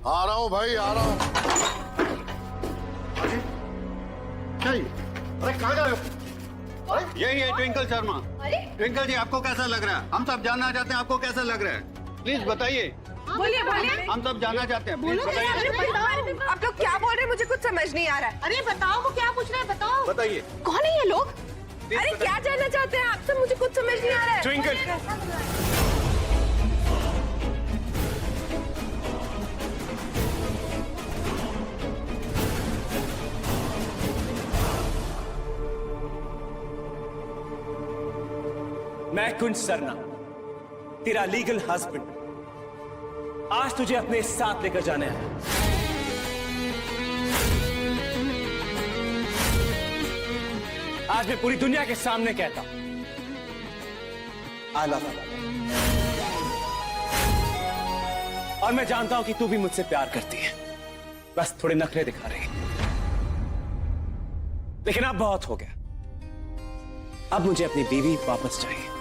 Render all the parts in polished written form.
आ रहा हूँ भाई, आ रहा हूँ। क्या ये? अरे कहाँ जा रहे हो? अरे यही है ट्विंकल शर्मा। अरे ट्विंकल जी, आपको कैसा लग रहा है? हम सब जानना चाहते हैं आपको कैसा लग रहा है। प्लीज बताइए, बोलिए बोलिए। हम सब जानना चाहते हैं। प्लीज बताइए। आप लोग क्या बोल रहे हैं? मुझे कुछ समझ नहीं आ रहा है। अरे बताओ, वो क्या पूछ रहे हैं, बताओ। बताइए। कौन है ये लोग? अरे क्या जानना चाहते हैं आप सब? मुझे कुछ समझ नहीं आ रहा है। ट्विंकल, मैं कुंज सरना, तेरा लीगल हस्बैंड, आज तुझे अपने साथ लेकर जाने आया। आज मैं पूरी दुनिया के सामने कहता हूं, आई लव यू। और मैं जानता हूं कि तू भी मुझसे प्यार करती है, बस थोड़े नखरे दिखा रही है। लेकिन अब बहुत हो गया, अब मुझे अपनी बीवी वापस चाहिए।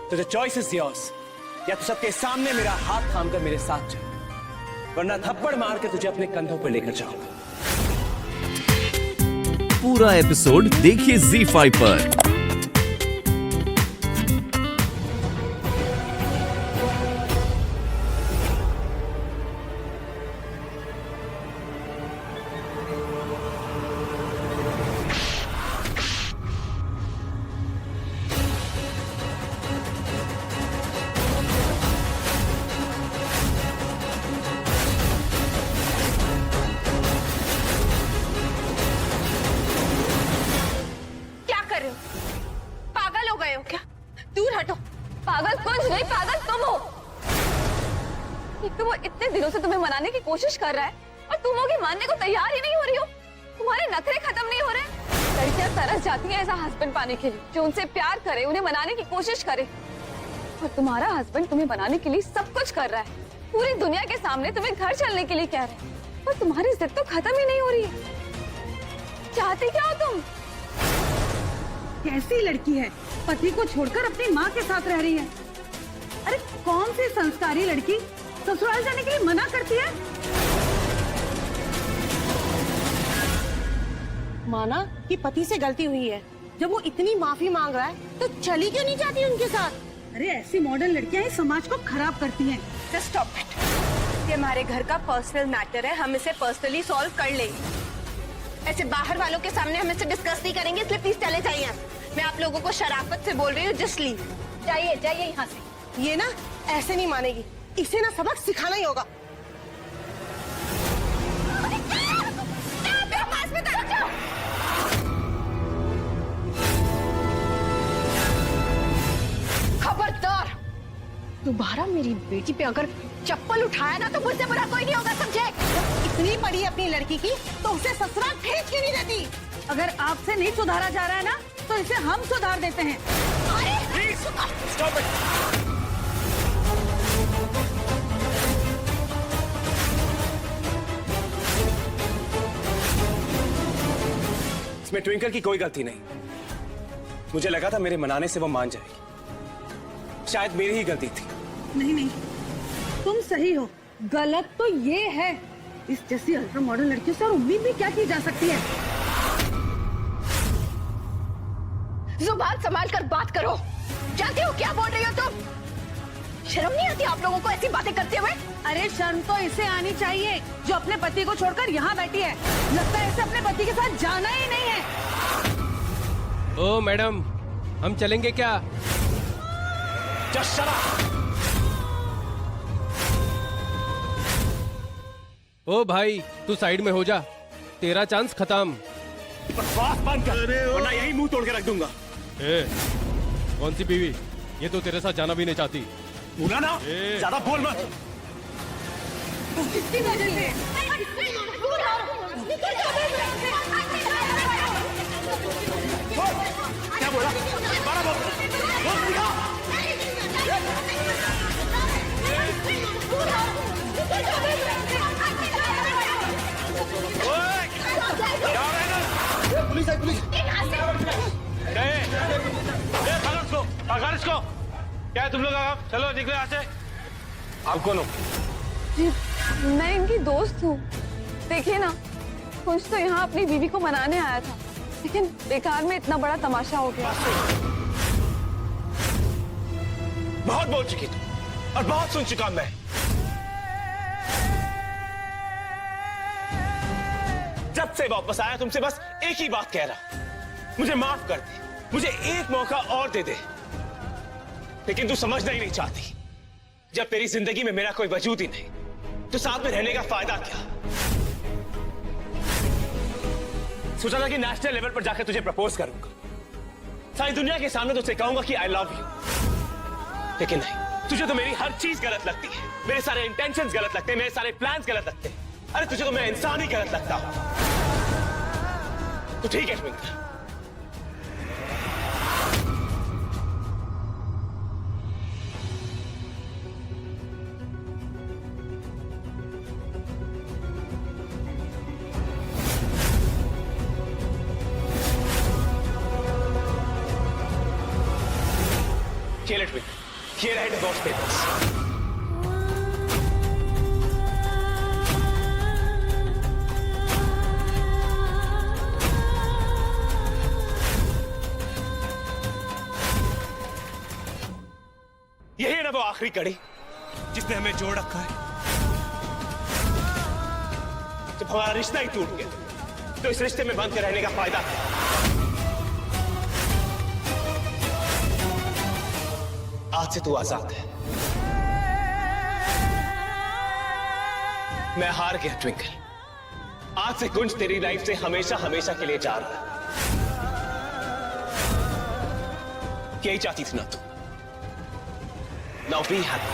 तो चॉइस इज योर्स, या तो सबके सामने मेरा हाथ थामकर मेरे साथ चल, वरना थप्पड़ मार के तुझे अपने कंधों पर लेकर जाऊंगा। पूरा एपिसोड देखिए ZEE5 पर। पागल कुछ नहीं, पागल तुम हो। एक तो वो इतने दिनों से तुम्हें मनाने की कोशिश कर रहा है और तुम लोग मानने को तैयार ही नहीं हो रही हो। तुम्हारे नखरे खत्म नहीं हो रहे। लड़कियां तरस जाती हैं ऐसा हस्बैंड पाने के लिए जो उनसे प्यार करे, उन्हें मनाने की कोशिश करे। और तुम्हारा हस्बैंड तुम्हें बनाने के लिए सब कुछ कर रहा है, पूरी दुनिया के सामने तुम्हें घर चलने के लिए कह रहे हैं, और तुम्हारी जिद तो खत्म ही नहीं हो रही है। चाहती क्या हो तुम? कैसी लड़की है, पति को छोड़कर अपनी माँ के साथ रह रही है। अरे कौन सी संस्कारी लड़की ससुराल जाने के लिए मना करती है? माना कि पति से गलती हुई है, जब वो इतनी माफी मांग रहा है तो चली क्यों नहीं जाती उनके साथ? अरे ऐसी मॉडर्न लड़कियां ही समाज को खराब करती हैं। Just stop it. ये हमारे घर का पर्सनल मैटर है, हम इसे पर्सनली सॉल्व कर लेंगे। ऐसे बाहर वालों के सामने हम इसे डिस्कस नहीं करेंगे, इसलिए प्लीज चले जाइए। मैं आप लोगों को शराफत से बोल रही हूँ, जस्ट लीव। जाइए जाइए यहाँ से। ये ना ऐसे नहीं मानेगी, इसे ना सबक सिखाना ही होगा। खबरदार, दोबारा मेरी बेटी पे अगर चप्पल उठाया ना तो मुझसे बुरा कोई नहीं होगा, समझे? इतनी पड़ी अपनी लड़की की तो उसे ससुराल भेज क्यों नहीं देती? अगर आपसे नहीं सुधारा जा रहा है ना तो इसे हम सुधार देते हैं। Stop it. इसमें ट्विंकल की कोई गलती नहीं। मुझे लगा था मेरे मनाने से वो मान जाएगी, शायद मेरी ही गलती थी। नहीं नहीं, तुम सही हो, गलत तो ये है। इस जैसी अल्ट्रा मॉडर्न लड़कियों से और उम्मीद भी क्या की जा सकती है? जुबान संभाल कर बात करो। जानती हो क्या बोल रही हो तुम? शर्म नहीं आती आप लोगों को ऐसी बातें करते हुए? अरे शर्म तो इसे आनी चाहिए जो अपने पति को छोड़कर यहाँ बैठी है। लगता है इसे अपने पति के साथ जाना ही नहीं है। ओ मैडम, हम चलेंगे क्या? Just shut up. ओ भाई, तू साइड में हो जा, तेरा चांस खत्म। बकवास बंद कर, वरना यही मुंह तोड़ के रख दूंगा। ए, कौन सी बीवी? ये तो तेरे साथ जाना भी नहीं चाहती। बोला ना, ज्यादा बोल मत। किसकी वजह से? क्या बोला? दोबारा बोल। बोल दिखा। पुलिस है, पुलिस। क्या है तुम लोग? चलो निकलो यहाँ से। आप कौन हो? जी, मैं इनकी दोस्त हूँ। देखिए ना, कुछ तो यहाँ अपनी बीवी को मनाने आया था, लेकिन बेकार में इतना बड़ा तमाशा हो गया। बहुत बोल चुकी तुम और बहुत सुन चुका मैं। जब से वापस आया तुमसे बस एक ही बात कह रहा, मुझे माफ कर दे, मुझे एक मौका और दे दे। लेकिन तू समझना ही नहीं चाहती। जब तेरी जिंदगी में मेरा कोई वजूद ही नहीं, तो साथ में रहने का फायदा क्या? सोचा था कि नेशनल लेवल पर जाकर तुझे प्रपोज करूंगा, सारी दुनिया के सामने तुझसे कहूंगा कि आई लव यू। लेकिन नहीं, तुझे तो मेरी हर चीज गलत लगती है, मेरे सारे इंटेंशंस गलत लगते हैं, मेरे सारे प्लान्स गलत लगते हैं। अरे तुझे तो मैं इंसान ही गलत लगता हूं। तो ठीक है ट्विंकल, ये ले ट्विंकल, ये रहे डिवोर्स पेपर्स। यही है ना वो आखिरी कड़ी जिसने हमें जोड़ रखा है। जब हमारा रिश्ता ही टूट गया, तो इस रिश्ते में बंद के रहने का फायदा है। आज से तू आजाद है। मैं हार गया ट्विंकल। आज से कुंज तेरी लाइफ से हमेशा हमेशा के लिए जा रहा है। यही चाहती थी ना तू? Now be happy.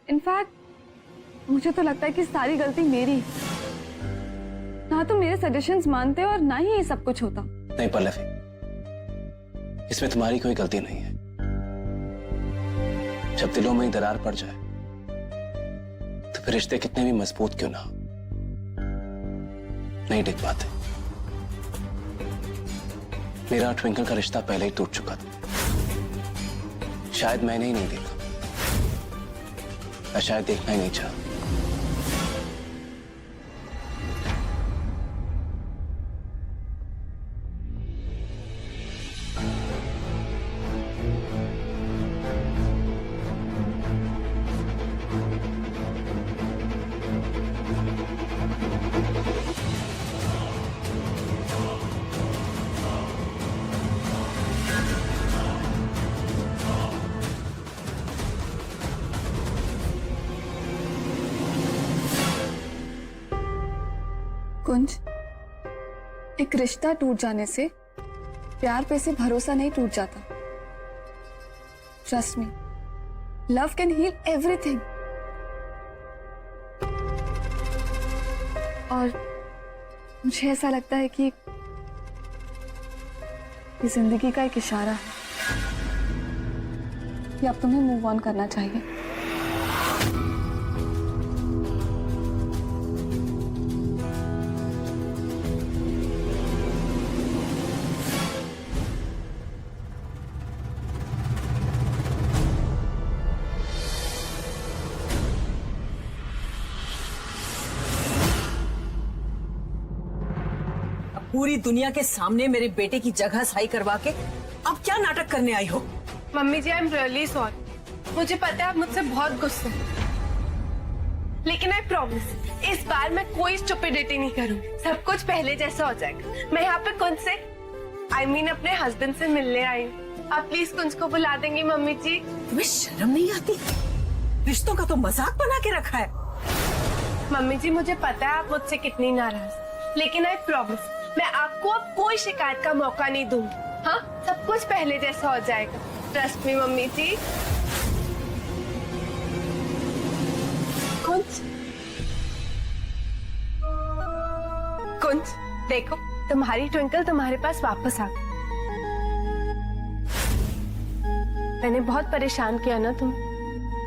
इनफैक्ट मुझे तो लगता है कि सारी गलती मेरी है। ना तो मेरे सजेशंस मानते और ना ही ये सब कुछ होता। नहीं पल्लवी, इसमें तुम्हारी कोई गलती नहीं है। जब दिलों में ही दरार पड़ जाए तो फिर रिश्ते कितने भी मजबूत क्यों ना हो, नहीं टिक पाते। मेरा ट्विंकल का रिश्ता पहले ही टूट चुका था। शायद मैंने ही नहीं देखा, या शायद देखना ही नहीं चाहा। कुंज, एक रिश्ता टूट जाने से प्यार पे से भरोसा नहीं टूट जाता। Trust me, love can heal everything. और मुझे ऐसा लगता है कि ये जिंदगी का एक इशारा है कि अब तुम्हें मूव ऑन करना चाहिए। पूरी दुनिया के सामने मेरे बेटे की जगह सही करवा के अब क्या नाटक करने आई हो? Mummy ji, I am really sorry. मुझे पता है आप मुझसे बहुत गुस्से हैं, लेकिन आई प्रॉमिस इस बार मैं कोई स्टुपिडिटी नहीं करूँ। सब कुछ पहले जैसा हो जाएगा। मैं यहाँ पे कुंज से अपने हस्बैंड से मिलने आई हूँ। आप प्लीज कुंज को बुला देंगी मम्मी जी? तुम्हें शर्म नहीं आती? रिश्तों का तो मजाक बना के रखा है। मम्मी जी मुझे पता है आप मुझसे कितनी नाराज, लेकिन आई प्रॉमिस मैं आपको अब कोई शिकायत का मौका नहीं दूंगी। हाँ, सब कुछ पहले जैसा हो जाएगा। ट्रस्ट मी मम्मी जी। कुंज, कुंज देखो तुम्हारी ट्विंकल तुम्हारे पास वापस आ गई। मैंने बहुत परेशान किया ना तुम।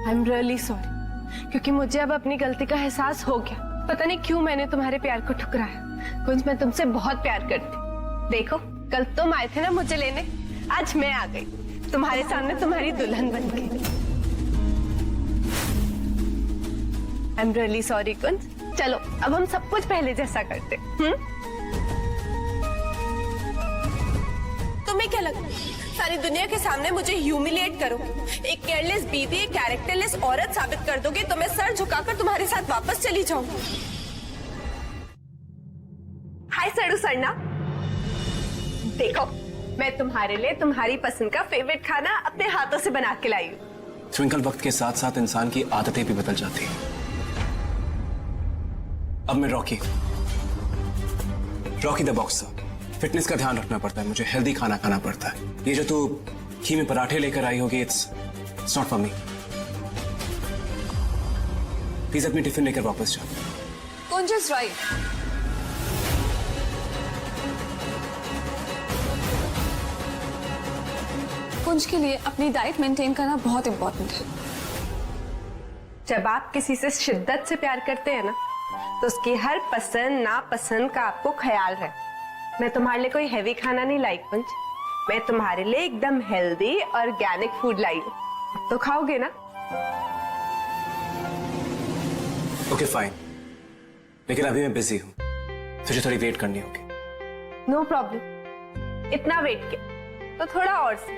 आई एम रियली सॉरी, क्योंकि मुझे अब अपनी गलती का एहसास हो गया। पता नहीं क्यों मैंने तुम्हारे प्यार को ठुकराया। कुंज मैं तुमसे बहुत प्यार करती। देखो कल तुम आए थे ना मुझे लेने, आज मैं आ गई तुम्हारे सामने तुम्हारी दुल्हन बन गई। आई एम रियली सॉरी कुंज। चलो अब हम सब कुछ पहले जैसा करते। तुम्हें क्या लगता है सारी दुनिया के सामने मुझे ह्यूमिलिएट करोगे? एक केयरलेस बीवी, एक कैरेक्टरलेस औरत साबित कर दोगे तो मैं सर झुकाकर तुम्हारे साथ वापस चली जाऊंगी। हाय सड़ू सरना, देखो मैं तुम्हारे लिए तुम्हारी पसंद का फेवरेट खाना अपने हाथों से बना के लाई हूँ। ट्विंकल, वक्त के साथ साथ इंसान की आदतें भी बदल जाती हैं। अब मैं रॉकी द बॉक्सर। फिटनेस का ध्यान रखना पड़ता है, मुझे हेल्दी खाना खाना पड़ता है। ये जो तू घी में पराठे लेकर आई होगी, it's not for me. Please अपनी टिफिन लेकर वापस जाओ। कुंज इज राइट। कुंज के लिए अपनी डाइट मेंटेन करना बहुत इंपॉर्टेंट है। जब आप किसी से शिद्दत से प्यार करते हैं ना, तो उसकी हर पसंद नापसंद का आपको ख्याल है। मैं तुम्हारे लिए कोई हैवी खाना नहीं लाई कुंज, मैं तुम्हारे लिए एकदम हेल्दी ऑर्गेनिक फूड लाई हूँ। तो खाओगे ना? ओके फाइन, लेकिन अभी मैं बिजी हूँ, तुझे थोड़ी वेट करनी होगी। नो प्रॉब्लम, इतना वेट किया तो थोड़ा और से।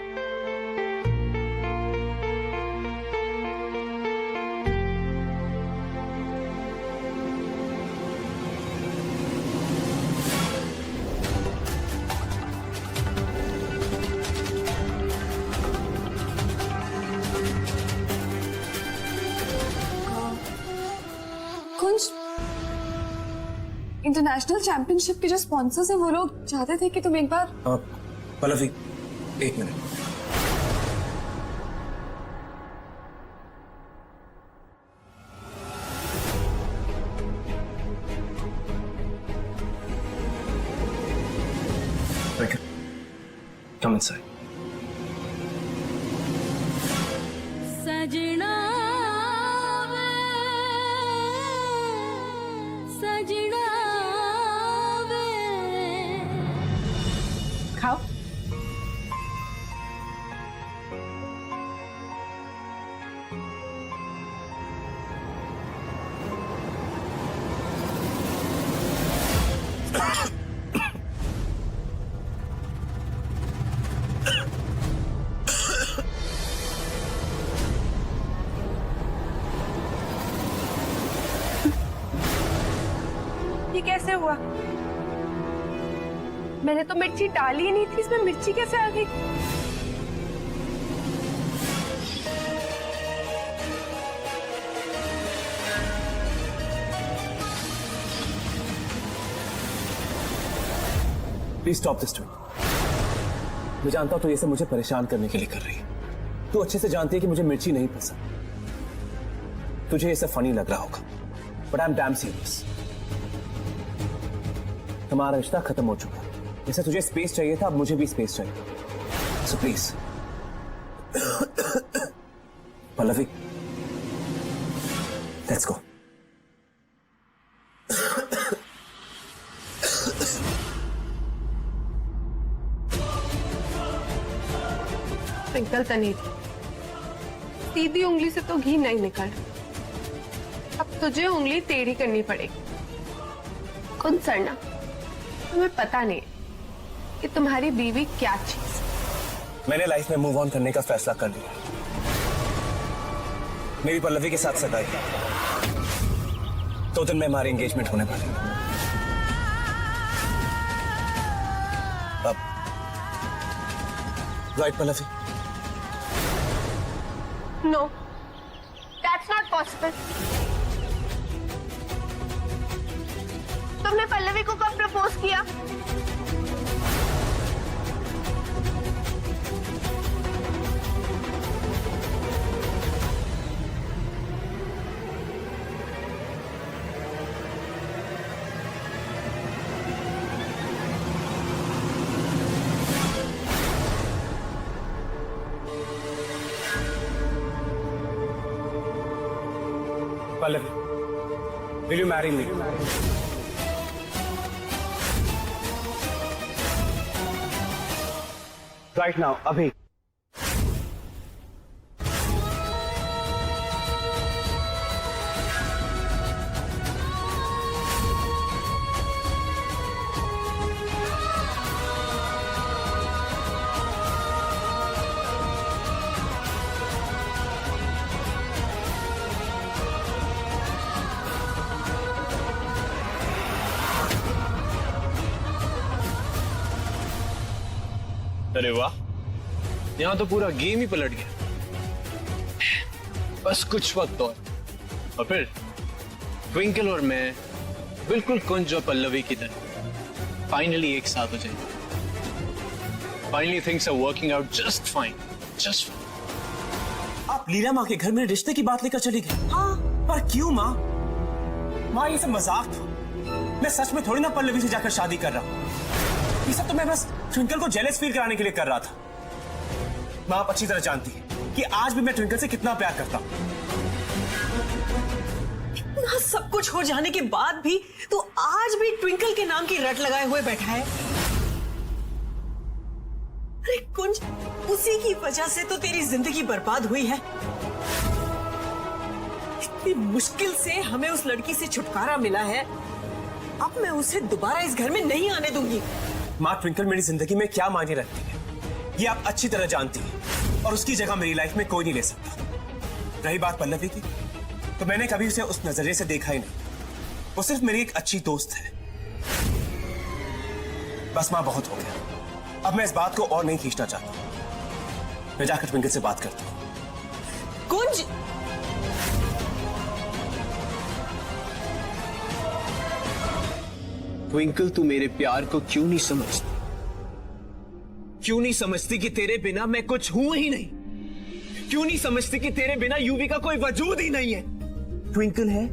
कुंज, इंटरनेशनल चैंपियनशिप के जो स्पॉन्सर्स हैं वो लोग चाहते थे कि तुम एक बार। पल्लवी, एक मिनट। Come inside. सजना सजना खाओ। ये कैसे हुआ? मैंने तो मिर्ची डाली ही नहीं थी, इसमें मिर्ची कैसे आ गई? Please stop this twink. मैं जानता हूं तो ये सब मुझे परेशान करने के लिए कर रही है। तू अच्छे से जानती है कि मुझे मिर्ची नहीं पसंद। तुझे ये सब फनी लग रहा होगा, but I am damn serious. हमारा रिश्ता खत्म हो चुका। जैसे तुझे स्पेस चाहिए था, अब मुझे भी स्पेस चाहिए। So please Pallavi, let's go. Twinkle तनी, सीधी उंगली से तो घी नहीं निकल, अब तुझे उंगली टेढ़ी करनी पड़ेगी। कुंज सरना, तुम्हें पता नहीं कि तुम्हारी बीवी क्या चीज। मैंने लाइफ में मूव ऑन करने का फैसला कर लिया। मेरी पल्लवी के साथ सगाई। 2 दिन में हमारी एंगेजमेंट होने वाली है। अब right Pallavi? No, that's not possible. तुमने पल्लवी को कब प्रपोज किया? Pallavi, will you marry me? Right now, abhi. अरे वाह, यहाँ तो पूरा गेम ही पलट गया। बस कुछ वक्त और फिर ट्विंकल और मैं बिल्कुल कुंज और पल्लवी की तरह फाइनली एक साथ हो जाएंगे। Finally things are working out just fine, just fine. आप लीला माँ के घर में रिश्ते की बात लेकर चली गई। हाँ, पर क्यों माँ? माँ ये सब मजाक था। मैं सच में थोड़ी ना पल्लवी से जाकर शादी कर रहा हूँ। ये सब तो मैं बस ट्विंकल को जेलस फील कराने के लिए कर रहा था। माँ आप अच्छी तरह जानती है कि आज भी मैं ट्विंकल से कितना प्यार करता हूँ। इतना सब कुछ हो जाने के बाद भी तू आज भी ट्विंकल के नाम की रट लगाए हुए बैठा है। अरे कुंज, उसी की वजह से तो तेरी जिंदगी बर्बाद हुई है। इतनी मुश्किल से हमें उस लड़की से छुटकारा मिला है। अब मैं उसे दोबारा इस घर में नहीं आने दूंगी। माँ ट्विंकल मेरी जिंदगी में क्या मायने रखती है ये आप अच्छी तरह जानती हैं, और उसकी जगह मेरी लाइफ में कोई नहीं ले सकता। रही बात पल्लवी की, तो मैंने कभी उसे उस नजरिए से देखा ही नहीं। वो सिर्फ मेरी एक अच्छी दोस्त है। बस माँ बहुत हो गया, अब मैं इस बात को और नहीं खींचना चाहता। मैं जाकर ट्विंकल से बात करता हूँ। कुंज, ट्विंकल तू मेरे प्यार को क्यों नहीं समझती? क्यों नहीं समझती कि तेरे बिना मैं कुछ हूं ही नहीं? क्यों नहीं समझती कि तेरे बिना यूवी का कोई वजूद ही नहीं है? ट्विंकल है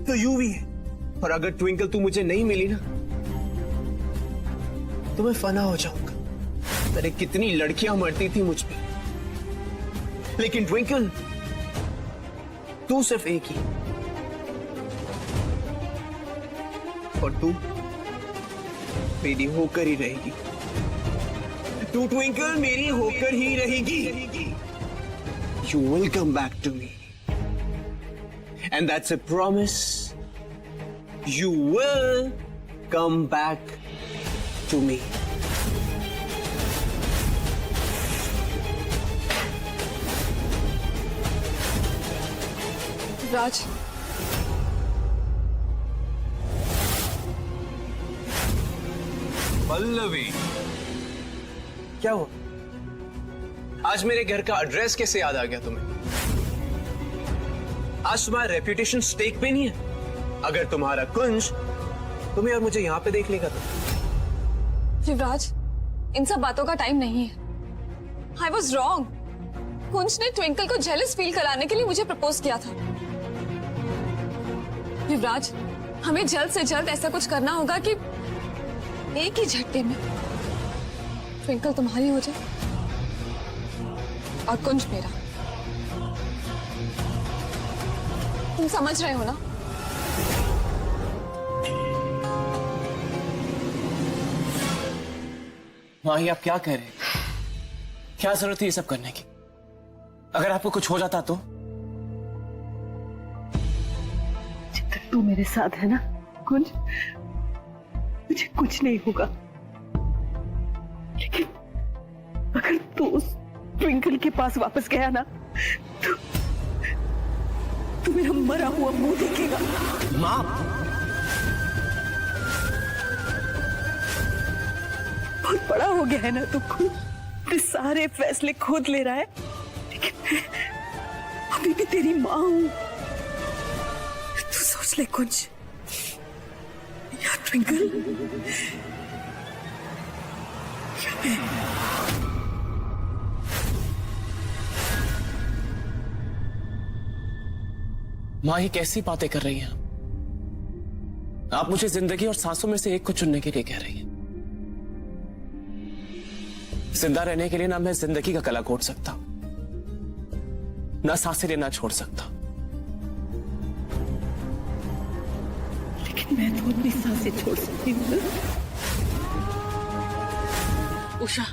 तो यूवी है, और अगर ट्विंकल तू मुझे नहीं मिली ना तो मैं फना हो जाऊंगा। अरे कितनी लड़कियां मरती थी मुझ पे, लेकिन ट्विंकल तू सिर्फ एक ही, और तू मेरी होकर ही रहेगी। तू ट्विंकल मेरी होकर ही रहेगी। You will come back to me, and that's a promise. You will come back to me. राज, पल्लवी, क्या हुआ? आज मेरे घर का एड्रेस कैसे याद आ गया तुम्हें? आज तुम्हारा रेपुटेशन स्टेक पे नहीं है। अगर तुम्हारा कुंज तुम्हें और मुझे यहां पे देख लेगा तो। युवराज, इन सब बातों का टाइम नहीं है। I was wrong. कुंज ने ट्विंकल को जेलस फील कराने के लिए मुझे प्रपोज किया था। युवराज, हमें जल्द से जल्द ऐसा कुछ करना होगा कि एक ही झटके में ट्विंकल तुम्हारी हो जाए और कुंज मेरा। तुम समझ रहे हो ना? माही आप क्या कह रहे हैं? क्या जरूरत है ये सब करने की? अगर आपको कुछ हो जाता तो? जब तक तू मेरे साथ है ना कुंज, मुझे कुछ नहीं होगा। लेकिन अगर तू उस ट्विंकल के पास वापस गया ना तू मेरा मरा हुआ मुंह देखेगा। माँ, बहुत बड़ा हो गया है ना तू, अपने सारे फैसले खुद ले रहा है, लेकिन मैं अभी भी तेरी माँ हूं। तू सोच ले कुछ यार ट्विंकल। माँ ये कैसी बातें कर रही हैं आप? मुझे जिंदगी और सांसों में से एक को चुनने के लिए कह रही हैं। जिंदा रहने के लिए ना मैं जिंदगी का गला घोट सकता, ना सांसें लेना छोड़ सकता। लेकिन मैं तो अपनी सांसें छोड़ सकती हूँ। उषा,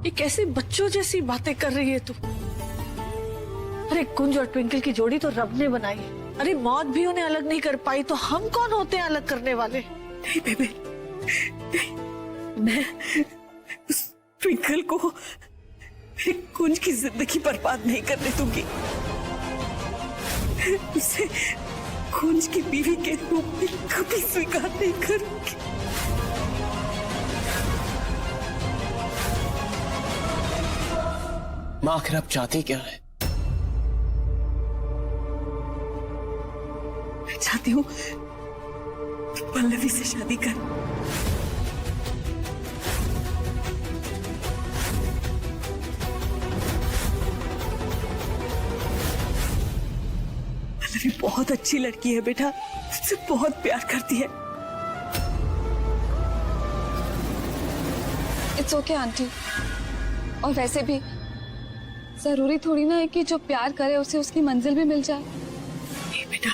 ये कैसी बच्चों जैसी बातें कर रही है तू? अरे कुंज और ट्विंकल की जोड़ी तो रब ने बनाई है। अरे मौत भी उन्हें अलग नहीं कर पाई, तो हम कौन होते हैं अलग करने वाले? नहीं बेबे, मैं उस ट्विंकल को मेरी कुंज की जिंदगी बर्बाद नहीं करने दूंगी। उसे कुंज की बीवी के रूप में कभी स्वीकार नहीं करूंगी। माँ आखिर आप चाहती क्या है? मैं चाहती हूँ पल्लवी से शादी कर। पल्लवी बहुत अच्छी लड़की है बेटा, तुझसे बहुत प्यार करती है। It's okay aunty. और वैसे भी जरूरी थोड़ी ना है कि जो प्यार करे उसे उसकी मंजिल भी मिल जाए। नहीं बेटा,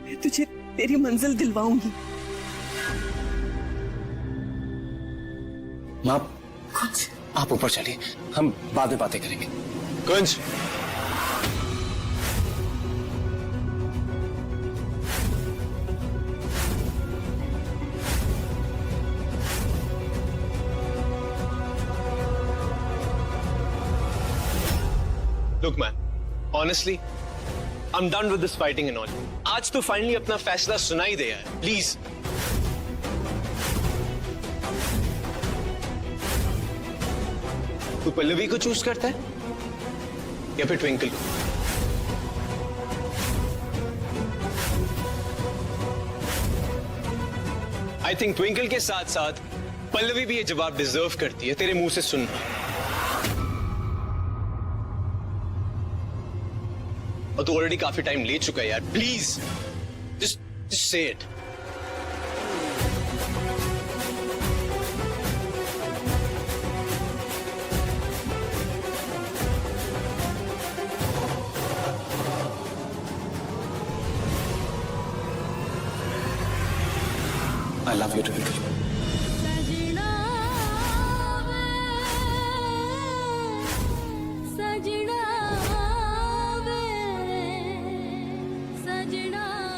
मैं तुझे तेरी मंजिल दिलवाऊंगी। माँ आप ऊपर चलिए, हम बाद में बातें करेंगे। कुंज, Look man, honestly, I'm done with this fighting and all. आज तो फाइनली अपना फैसला सुना ही दे यार, प्लीज। तू पल्लवी को चूज करता है या फिर ट्विंकल को? आई थिंक ट्विंकल के साथ साथ पल्लवी भी ये जवाब डिजर्व करती है तेरे मुंह से सुनना। और तू ऑलरेडी काफी टाइम ले चुका है यार, please just say it. I love you twinkle.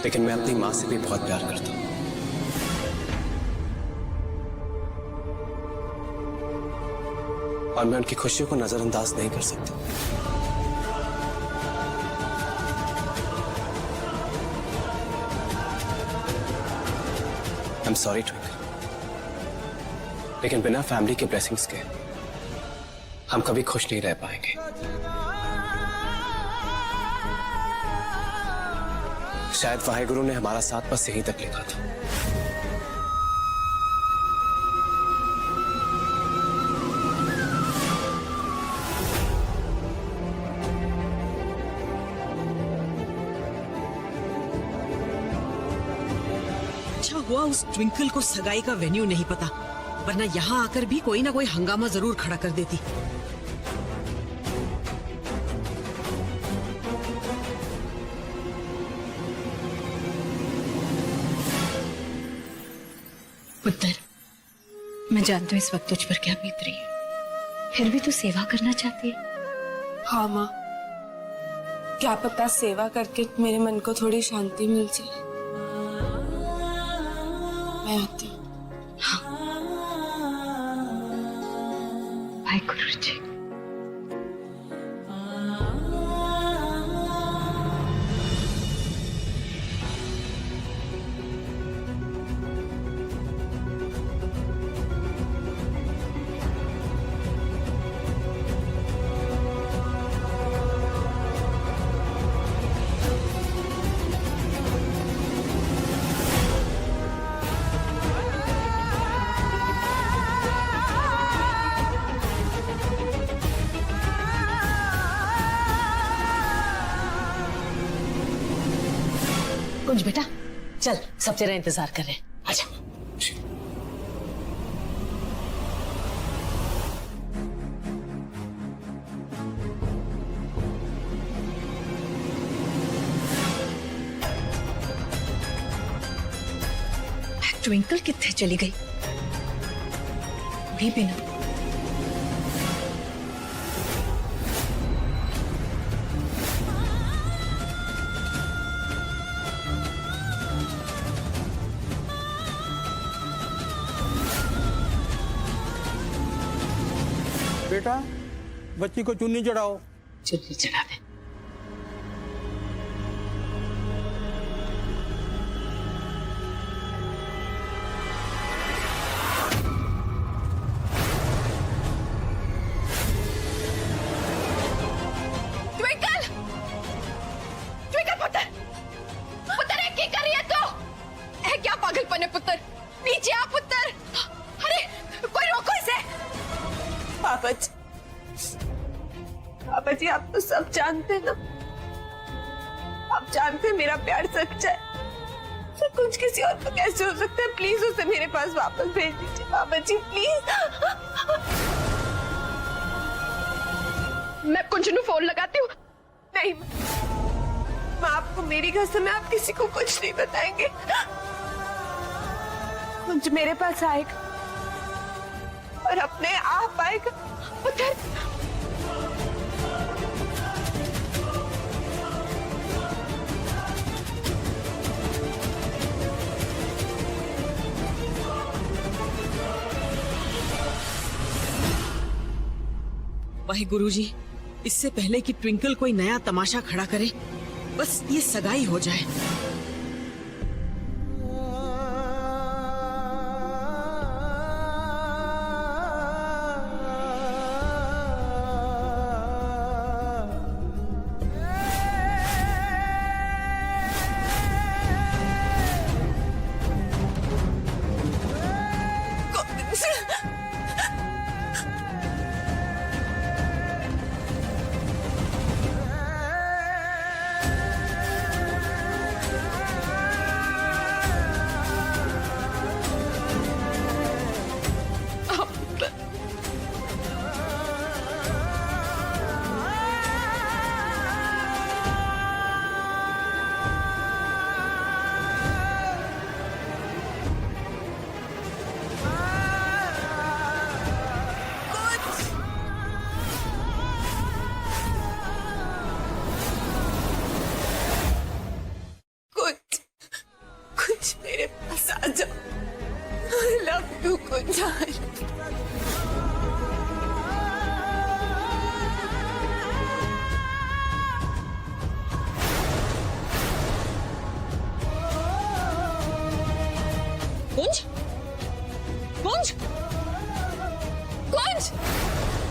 लेकिन मैं अपनी माँ से भी बहुत प्यार करता हूँ। और मैं उनकी खुशियों को नजरअंदाज नहीं कर सकता। आई एम सॉरी ट्विंकल, लेकिन बिना फैमिली के ब्लेसिंग्स के हम कभी खुश नहीं रह पाएंगे। शायद वाहेगुरु ने हमारा साथ बस यहीं तक लिखा था। अच्छा हुआ उस ट्विंकल को सगाई का वेन्यू नहीं पता, वरना यहाँ आकर भी कोई ना कोई हंगामा जरूर खड़ा कर देती। पुत्र, मैं जानती हूँ इस वक्त तुझ पर क्या बीत रही है, फिर भी तू सेवा करना चाहती है। हाँ माँ, क्या पता सेवा करके मेरे मन को थोड़ी शांति मिल जाए। मैं आती हूँ। वाहेगुरु जी। कुंज बेटा चल, सब तेरा इंतजार कर रहे हैं, आजा। ट्विंकल कितने चली गई? भी बिना बेटा बच्ची को चुन्नी चढ़ाओ। चुन्नी चढ़ा दे। पागलपन है पुत्र, नीचे आ पुत्र। अरे कोई रोको इसे। पापा जी आप तो सब जानते हैं ना, आप जानते हैं मेरा प्यार सच्चा है, सब कुछ किसी और को कैसे हो सकता है? प्लीज उसे मेरे पास वापस भेज दीजिए पापा जी, प्लीज। मैं कुंजनू फोन लगाती हूँ। नहीं मैं आपको, मेरी कसम है, आप किसी को कुछ नहीं बताएंगे। कुंज मेरे पास आएगा और अपने आप आएगा। उधर वाहे गुरुजी, इससे पहले कि ट्विंकल कोई नया तमाशा खड़ा करे, बस ये सगाई हो जाए। मेरे पास आ जाओ। I love you कुंज। कुंज कुंज कुंज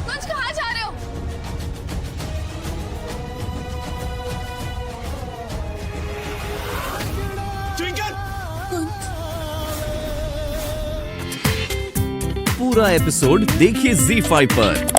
कुंज कहाँ जा रहे हो? पूरा एपिसोड देखिए ZEE5 पर।